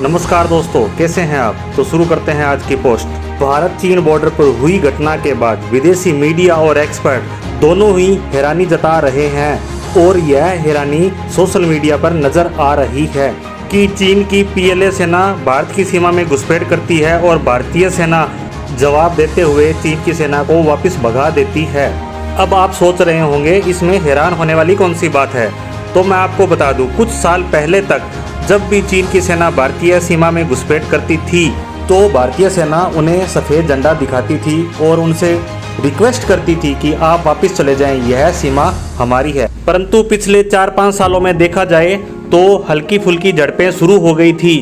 नमस्कार दोस्तों, कैसे हैं आप। तो शुरू करते हैं आज की पोस्ट। भारत चीन बॉर्डर पर हुई घटना के बाद विदेशी मीडिया और एक्सपर्ट दोनों ही हैरानी जता रहे हैं और यह हैरानी सोशल मीडिया पर नजर आ रही है कि चीन की पीएलए सेना भारत की सीमा में घुसपैठ करती है और भारतीय सेना जवाब देते हुए चीन की सेना को वापस भगा देती है। अब आप सोच रहे होंगे इसमें हैरान होने वाली कौन सी बात है। तो मैं आपको बता दूं, कुछ साल पहले तक जब भी चीन की सेना भारतीय सीमा में घुसपैठ करती थी तो भारतीय सेना उन्हें सफ़ेद झंडा दिखाती थी और उनसे रिक्वेस्ट करती थी कि आप वापस चले जाएं, यह सीमा हमारी है। परंतु पिछले 4-5 सालों में देखा जाए तो हल्की फुल्की झड़पें शुरू हो गई थी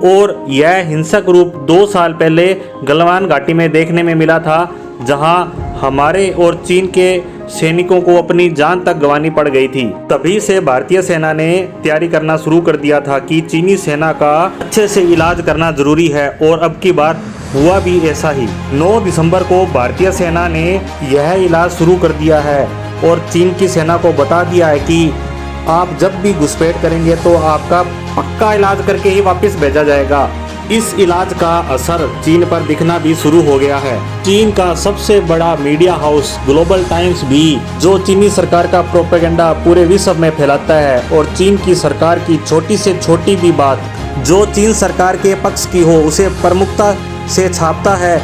और यह हिंसक रूप 2 साल पहले गलवान घाटी में देखने में मिला था, जहां हमारे और चीन के सैनिकों को अपनी जान तक गंवानी पड़ गई थी। तभी से भारतीय सेना ने तैयारी करना शुरू कर दिया था कि चीनी सेना का अच्छे से इलाज करना जरूरी है और अब की बार हुआ भी ऐसा ही। 9 दिसंबर को भारतीय सेना ने यह इलाज शुरू कर दिया है और चीन की सेना को बता दिया है कि आप जब भी घुसपैठ करेंगे तो आपका पक्का इलाज करके ही वापस भेजा जाएगा। इस इलाज का असर चीन पर दिखना भी शुरू हो गया है। चीन का सबसे बड़ा मीडिया हाउस ग्लोबल टाइम्स भी, जो चीनी सरकार का प्रोपेगेंडा पूरे विश्व में फैलाता है और चीन की सरकार की छोटी से छोटी भी बात जो चीन सरकार के पक्ष की हो उसे प्रमुखता से छापता है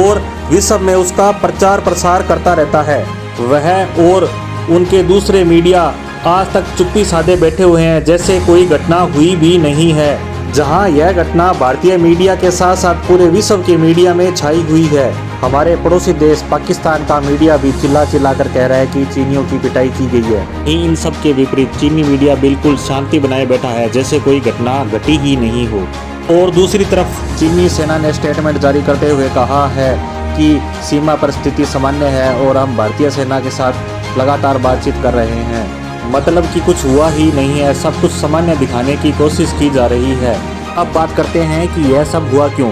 और विश्व में उसका प्रचार प्रसार करता रहता है। वह और उनके दूसरे मीडिया आज तक चुप्पी साधे बैठे हुए हैं, जैसे कोई घटना हुई भी नहीं है। जहां यह घटना भारतीय मीडिया के साथ साथ पूरे विश्व के मीडिया में छाई हुई है। हमारे पड़ोसी देश पाकिस्तान का मीडिया भी चिल्ला चिल्ला कर कह रहा है कि चीनियों की पिटाई की गई है। इन सब के विपरीत चीनी मीडिया बिल्कुल शांति बनाए बैठा है, जैसे कोई घटना घटी ही नहीं हो। और दूसरी तरफ चीनी सेना ने स्टेटमेंट जारी करते हुए कहा है कि सीमा पर स्थिति सामान्य है और हम भारतीय सेना के साथ लगातार बातचीत कर रहे हैं। मतलब कि कुछ हुआ ही नहीं है, सब कुछ सामान्य दिखाने की कोशिश की जा रही है। अब बात करते हैं कि यह सब हुआ क्यों।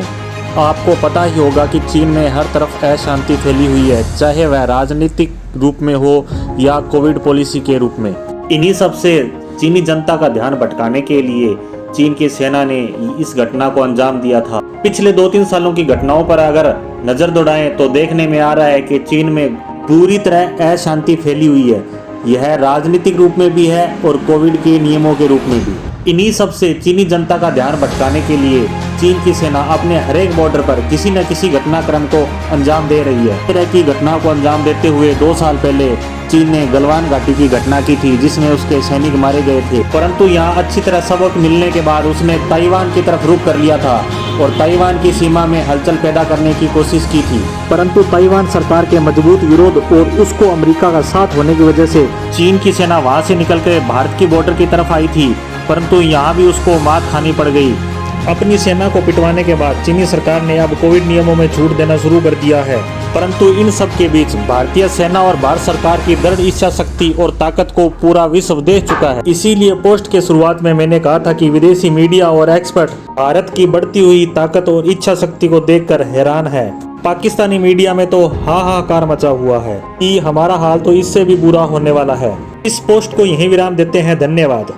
आपको पता ही होगा कि चीन में हर तरफ अशांति फैली हुई है, चाहे वह राजनीतिक रूप में हो या कोविड पॉलिसी के रूप में। इन्हीं सब से चीनी जनता का ध्यान भटकाने के लिए चीन की सेना ने इस घटना को अंजाम दिया था। पिछले 2-3 सालों की घटनाओं पर अगर नजर दौड़ाएं तो देखने में आ रहा है कि चीन में पूरी तरह अशांति फैली हुई है। यह राजनीतिक रूप में भी है और कोविड के नियमों के रूप में भी। इन्हीं सब से चीनी जनता का ध्यान भटकाने के लिए चीन की सेना अपने हर एक बॉर्डर पर किसी न किसी घटनाक्रम को अंजाम दे रही है। इस तरह की घटना को अंजाम देते हुए 2 साल पहले चीन ने गलवान घाटी की घटना की थी, जिसमें उसके सैनिक मारे गए थे। परंतु यहाँ अच्छी तरह सबक मिलने के बाद उसने ताइवान की तरफ रुख कर लिया था और ताइवान की सीमा में हलचल पैदा करने की कोशिश की थी। परंतु ताइवान सरकार के मजबूत विरोध और उसको अमेरिका का साथ होने की वजह से चीन की सेना वहां से निकलकर भारत की बॉर्डर की तरफ आई थी, परंतु यहाँ भी उसको मात खानी पड़ गई। अपनी सेना को पिटवाने के बाद चीनी सरकार ने अब कोविड नियमों में छूट देना शुरू कर दिया है। परंतु इन सब के बीच भारतीय सेना और भारत सरकार की दृढ़ इच्छा शक्ति और ताकत को पूरा विश्व देख चुका है। इसीलिए पोस्ट के शुरुआत में मैंने कहा था कि विदेशी मीडिया और एक्सपर्ट भारत की बढ़ती हुई ताकत और इच्छा शक्ति को देखकर हैरान है। पाकिस्तानी मीडिया में तो हाहाकार मचा हुआ है कि हमारा हाल तो इससे भी बुरा होने वाला है। इस पोस्ट को यहीं विराम देते हैं। धन्यवाद।